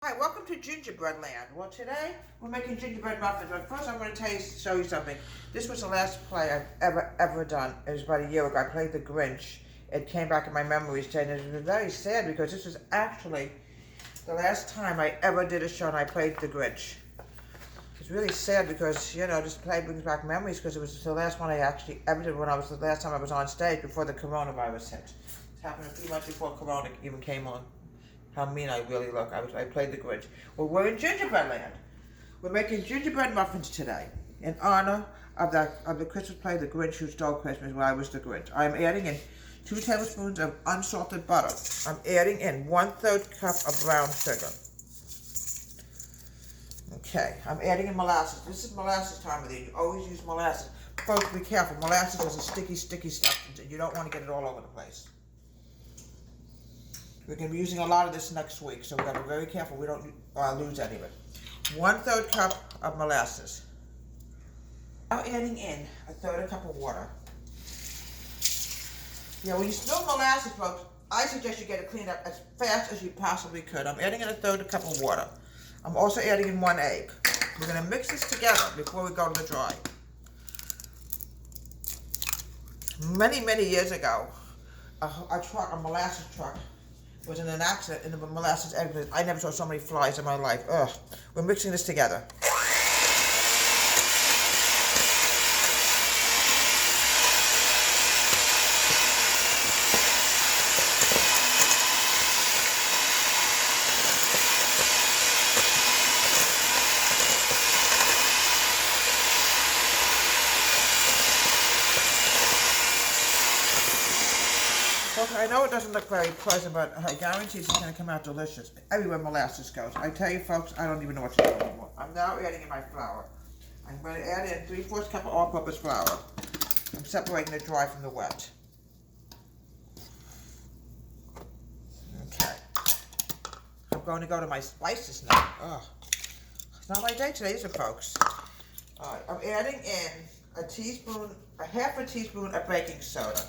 Hi, welcome to Gingerbread Land. Well, today we're making gingerbread muffins, but first I'm going to show you something. This was the last play I've ever done. It was about a year ago. I played the Grinch. It came back in my memories today, and it was very sad because this was actually the last time I ever did a show and I played the Grinch. It's really sad because, you know, this play brings back memories because it was the last one I actually ever did when I was the last time I was on stage before the coronavirus hit. It happened a few months before Corona even came on. How mean I really look. I played the Grinch. Well, we're in Gingerbread Land. We're making gingerbread muffins today in honor of the Christmas play, The Grinch Who Stole Christmas, where I was the Grinch. I'm adding in 2 tablespoons of unsalted butter. I'm adding in 1/3 cup of brown sugar. Okay, I'm adding in molasses. This is molasses time of the year. You always use molasses. Folks, be careful. Molasses is a sticky stuff. You don't want to get it all over the place. We're going to be using a lot of this next week, so we've got to be very careful we don't lose any of it. 1/3 cup of molasses. Now adding in 1/3 cup of water. Yeah, when you spill molasses, folks, I suggest you get it cleaned up as fast as you possibly could. I'm adding in 1/3 cup of water. I'm also adding in 1 egg. We're going to mix this together before we go to the dry. Many years ago, a molasses truck was in an accident and the molasses egg. I never saw so many flies in my life. Ugh. We're mixing this together. I know it doesn't look very pleasant, but I guarantee it's going to come out delicious. Everywhere molasses goes. I tell you, folks, I don't even know what to do anymore. I'm now adding in my flour. I'm going to add in 3/4 cup of all-purpose flour. I'm separating the dry from the wet. Okay. I'm going to go to my spices now. Ugh. It's not my day today, is it, folks? All right. I'm adding in half a teaspoon of baking soda.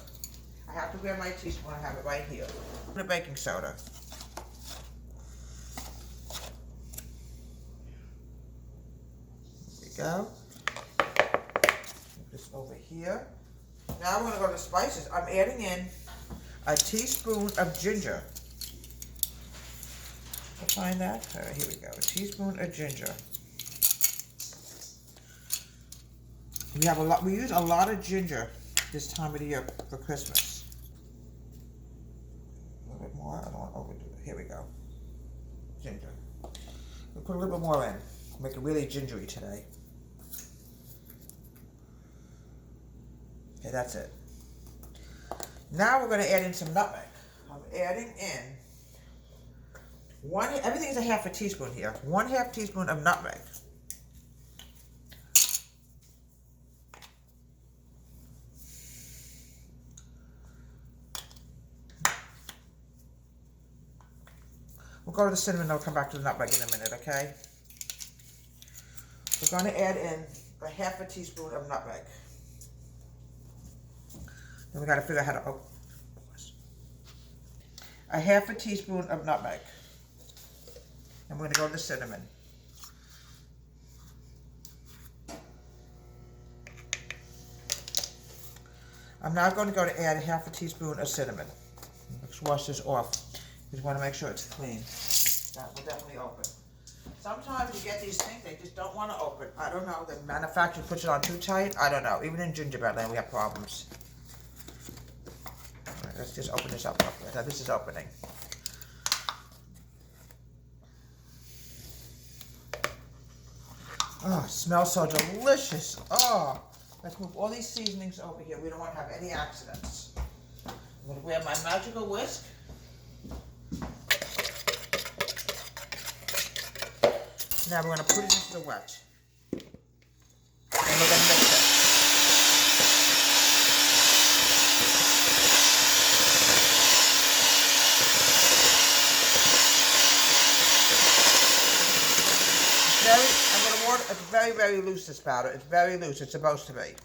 I have to grab my teaspoon. I have it right here. The baking soda. There we go. Put this over here. Now I'm going to go to spices. I'm adding in a teaspoon of ginger. Find that? Here we go. A teaspoon of ginger. We use a lot of ginger this time of the year for Christmas. More. I don't want to overdo it. Here we go. Ginger. We'll put a little bit more in. Make it really gingery today. Okay, that's it. Now we're going to add in some nutmeg. I'm adding in everything is a half a teaspoon here. 1/2 teaspoon of nutmeg. We'll go to the cinnamon and I'll come back to the nutmeg in a minute, okay? We're going to add in 1/2 teaspoon of nutmeg. Then we got to figure out how to 1/2 teaspoon of nutmeg. And we're going to go to the cinnamon. I'm now going to go to add 1/2 teaspoon of cinnamon. Let's wash this off. You just want to make sure it's clean. That will definitely open. Sometimes you get these things, they just don't want to open. I don't know. The manufacturer puts it on too tight. I don't know. Even in gingerbread land, we have problems. All right, let's just open this up. Now this is opening. Oh, it smells so delicious. Oh, let's move all these seasonings over here. We don't want to have any accidents. I'm going to grab my magical whisk. Now we're going to put it into the wet. And we're going to mix it. It's very loose, this powder. It's very loose. It's supposed to be.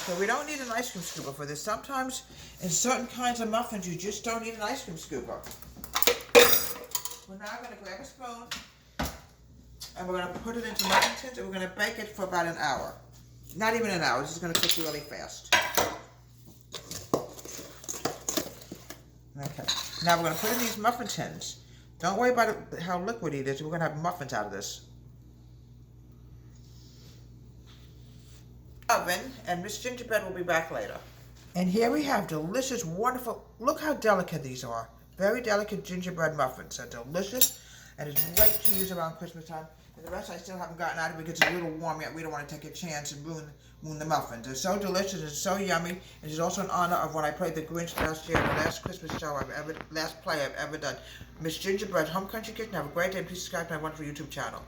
So we don't need an ice cream scooper for this. Sometimes in certain kinds of muffins, you just don't need an ice cream scooper. We're now going to grab a spoon and we're going to put it into muffin tins and we're going to bake it for about an hour. Not even an hour, this is going to cook really fast. Okay, now we're going to put in these muffin tins. Don't worry about how liquidy it is, we're going to have muffins out of this. Oven, and Miss Gingerbread will be back later. And here we have delicious, wonderful, look how delicate these are. Very delicate gingerbread muffins. They're delicious, and it's great to use around Christmas time. And the rest I still haven't gotten out of because it's a little warm yet. We don't want to take a chance and ruin the muffins. They're so delicious and so yummy. And it's also in honor of when I played the Grinch last year, the last Christmas show last play I've ever done. Miss Gingerbread's Home Country Kitchen. Have a great day. Please subscribe to my wonderful YouTube channel.